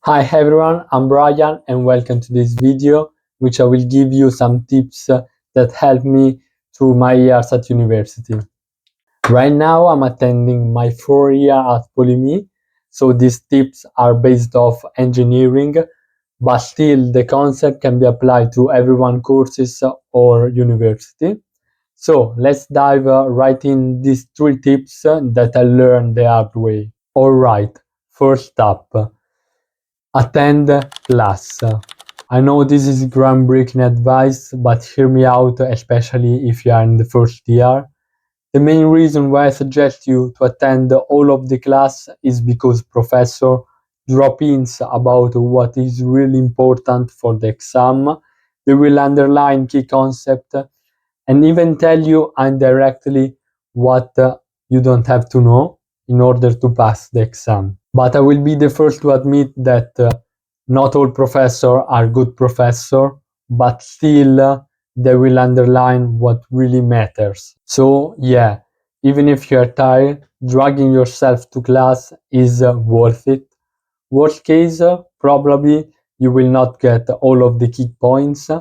Hi everyone, I'm Brian and welcome to this video, which I will give you some tips that help me through my years at university. Right now I'm attending my 4th year at PoliMi, so these tips are based off engineering, but still the concept can be applied to everyone courses or university. So let's dive right in these 3 tips that I learned the hard way. Alright, first up. Attend class. I know this is groundbreaking advice, but hear me out, especially if you are in the first year. The main reason why I suggest you to attend all of the class is because professor drop hints about what is really important for the exam. They will underline key concept and even tell you indirectly what you don't have to know in order to pass the exam. But I will be the first to admit that not all professors are good professors, but still they will underline what really matters. So yeah, even if you are tired, dragging yourself to class is worth it. Worst case, probably you will not get all of the key points,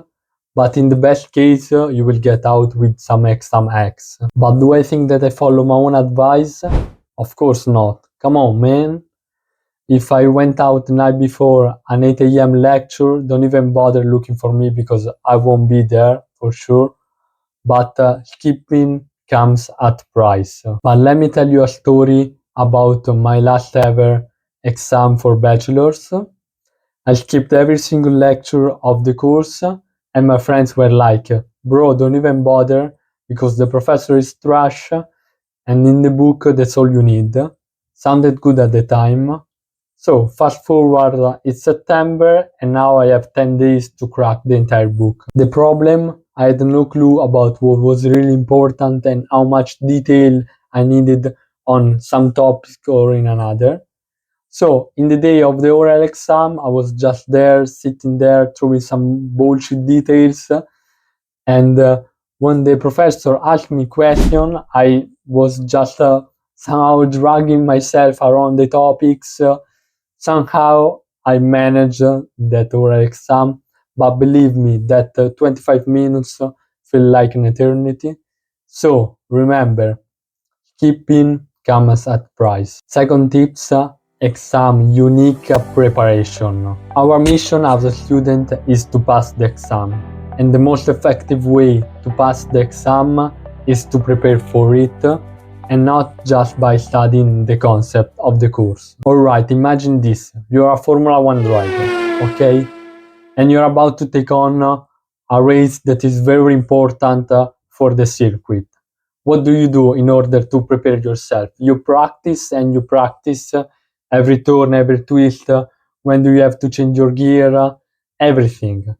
but in the best case, you will get out with some exam X. But do I think that I follow my own advice? Of course not. Come on, man. If I went out the night before an 8 a.m. lecture, don't even bother looking for me because I won't be there for sure. But skipping comes at price. But let me tell you a story about my last ever exam for bachelor's. I skipped every single lecture of the course, and my friends were like, bro, don't even bother because the professor is trash, and in the book, that's all you need. Sounded good at the time. So, fast forward, it's September, and now I have 10 days to crack the entire book. The problem, I had no clue about what was really important and how much detail I needed on some topic or in another. So, in the day of the oral exam, I was just there, sitting there, throwing some bullshit details. And when the professor asked me question, I was just somehow dragging myself around the topics. Somehow I managed that oral exam, but believe me, that 25 minutes feel like an eternity. So, remember, skipping comes at price. Second tips, exam unique preparation. Our mission as a student is to pass the exam, and the most effective way to pass the exam is to prepare for it and not just by studying the concept of the course. Alright, imagine this, you're a Formula 1 driver, okay? And you're about to take on a race that is very important for the circuit. What do you do in order to prepare yourself? You practice and you practice every turn, every twist, when do you have to change your gear, everything.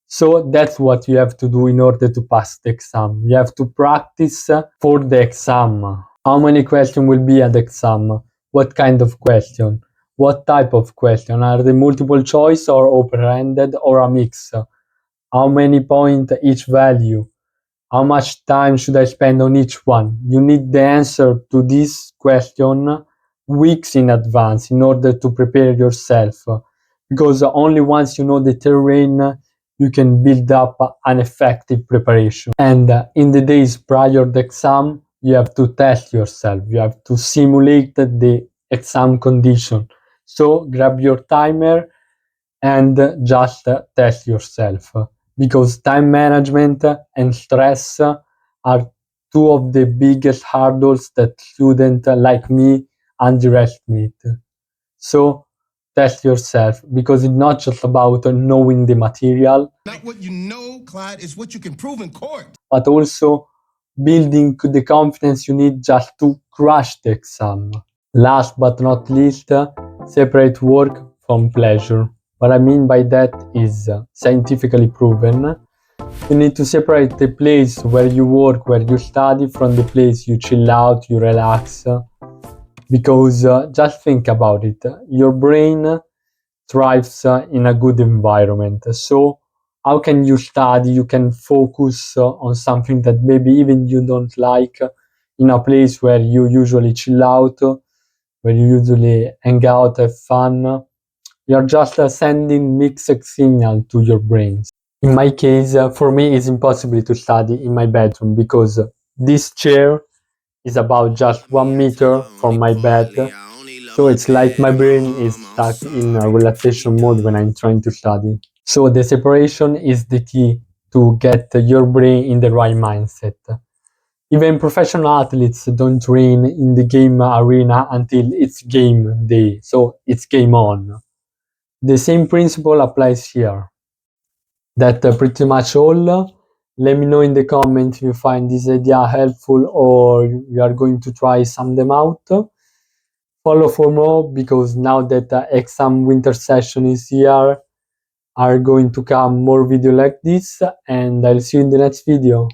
So that's what you have to do in order to pass the exam. You have to practice for the exam. How many questions will be at the exam? What kind of question? What type of question? Are they multiple choice or open-ended or a mix? How many points each value? How much time should I spend on each one? You need the answer to this question weeks in advance in order to prepare yourself. Because only once you know the terrain, you can build up an effective preparation. And in the days prior to the exam, you have to test yourself. You have to simulate the exam condition. So grab your timer and just test yourself, because time management and stress are two of the biggest hurdles that students like me underestimate. So test yourself, because it's not just about knowing the material, Not what you know, Clyde, is what you can prove in court. but also building the confidence you need just to crush the exam. Last but not least, separate work from pleasure. What I mean by that is scientifically proven. You need to separate the place where you work, where you study, from the place you chill out, you relax. Because just think about it, your brain thrives in a good environment. So how can you study, you can focus on something that maybe even you don't like, in a place where you usually chill out, where you usually hang out, have fun? You're just sending mixed signal to your brains. In my case, for me, it's impossible to study in my bedroom because this chair is about just 1 meter from my bed. So it's like my brain is stuck in a relaxation mode when I'm trying to study. So the separation is the key to get your brain in the right mindset. Even professional athletes don't train in the game arena until it's game day, so it's game on. The same principle applies here. That's pretty much all. Let me know in the comments if you find this idea helpful or you are going to try some them out. Follow for more because now that the exam winter session is here, are going to come more video like this, and I'll see you in the next video.